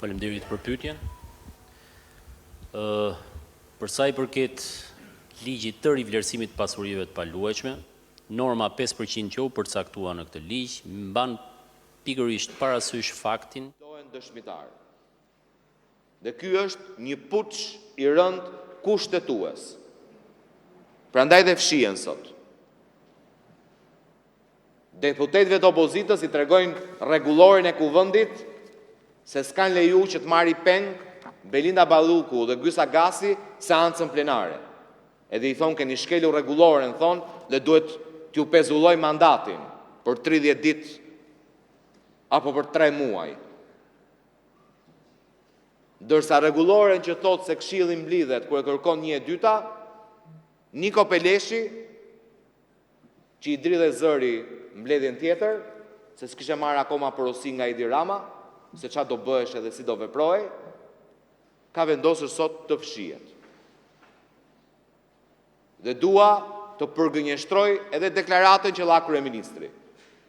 Faleminderit për pyetjen. Për sa i përket ligjit të rivlerësimit të pasurive të paluajtshme, norma 5% që u përcaktua në këtë ligj mban pikërisht parasysh faktin dëshmitar. Dhe ky është një puç i rënd kushtetues. Prandaj dhe fshihen sot. Deputetëve të opozitës i tregojnë rregullorin e kuvendit se s'kan leju që të marri peng Belinda Balluku dhe Gysa Gasi seancën plenare. Edhe i thonë keni shkelu rregullorin, thonë, dhe duhet t'ju pezulloj mandatin për 30 ditë apo për 3 muaj. Dërsa rregulloren që thotë se Këshilli mblidhet kur e kërkon 1/2, Niko Peleshi, që i dridhe zëri mbledhjen tjetër, se s'kishe marrë akoma porosi nga Edi Rama, se çfarë do bëhesh edhe si do veprohej, ka vendosur sot të fshihet. Dhe dua të përgënjeshtroj edhe deklaratën që la kryeministri,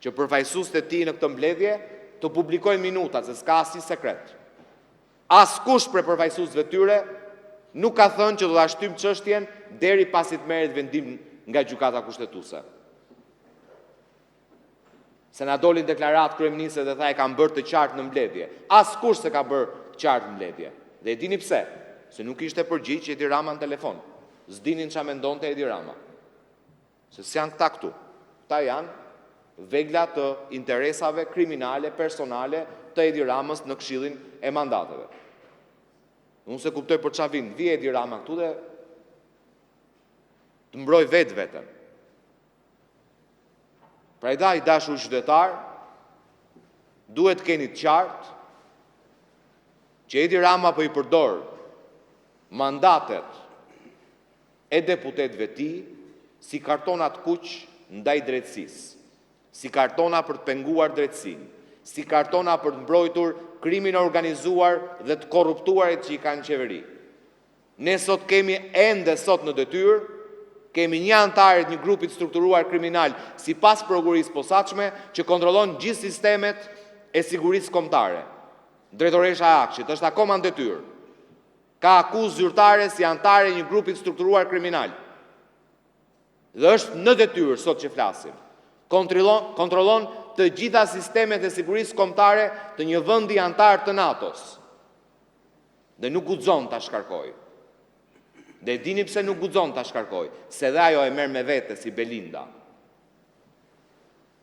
që përfaqësuesit e tij në këtë mbledhje të publikojnë minutat, se s'ka asnjë sekret. Askush prej përfaqësuesve tyre nuk ka thënë që do ta shtym çështjen deri pasi të merret vendim nga gjykata kushtetuese. Se na dolin deklarat kryeministri dhe tha e kanë bërë të qartë në mbledhje. Askush se ka bërë të qartë në mbledhje. Dhe e dini pse? Se nuk ishte përgjigj Edi Rama në telefon. S'dinin ç'a mendonte Edi Rama. Se s'janë këta këtu. Këta janë vegla të interesave kriminale, personale të Edi Ramës në Këshillin e mandateve. Unë se kuptoj për ç'a vin. Vi Edi Rama këtu dhe të mbroj vetën. Prandaj dashur qytetar, duhet keni të qartë që Edi Rama po i përdor mandatet e deputetëve të tij si kartona të kuq ndaj drejtësisë, si kartona për të penguar drejtësinë, si kartona për të mbrojtur krimin organizuar dhe të korruptuarit që i kanë qeveri. Ne sot kemi ende sot në detyrë, kemi një antar një grupi të strukturuar kriminal sipas prokurisë posaçme që kontrollon gjithë sistemet e sigurisë kombëtare. Drejtoresha e Akshit është akoma në detyrë. Ka akuzë zyrtare si antare një grupi të strukturuar kriminal. Dhe është në detyrë sot që flasim. Kontrollon të gjitha sistemet e sigurisë kombëtare të një vendi antar të NATO-s. Dhe nuk guxon ta shkarkojë. Dhe dini pse nuk guxon ta shkarkoj, se dhe ajo e merr me vete si Belinda.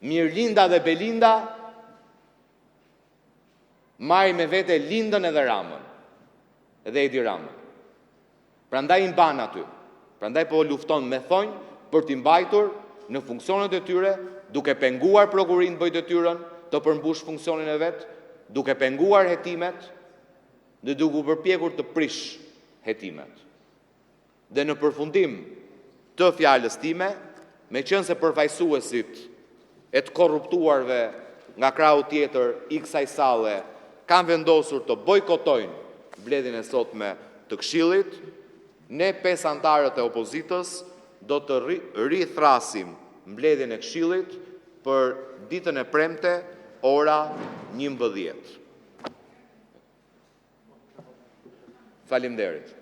Mirlinda dhe Belinda marrin me vete Lindën edhe Ramën, edhe Edi Ramën. Prandaj i mban aty. Prandaj po lufton me thonjë për t'i mbajtur në funksionet e tyre, duke penguar prokurinë bëj detyrën të përmbush funksionin e vet, duke penguar hetimet dhe duke u përpjekur të prish hetimet. Dhe në përfundim të fjalës time, me qenë se përfaqësuesit e të korruptuarve nga krahu tjetër i kësaj salle kanë vendosur të bojkotojnë mbledhjen e sotme të Këshillit, ne 5 antarët e opozitës do të rithrasim mbledhjen e Këshillit për ditën e premte ora 11. Faleminderit.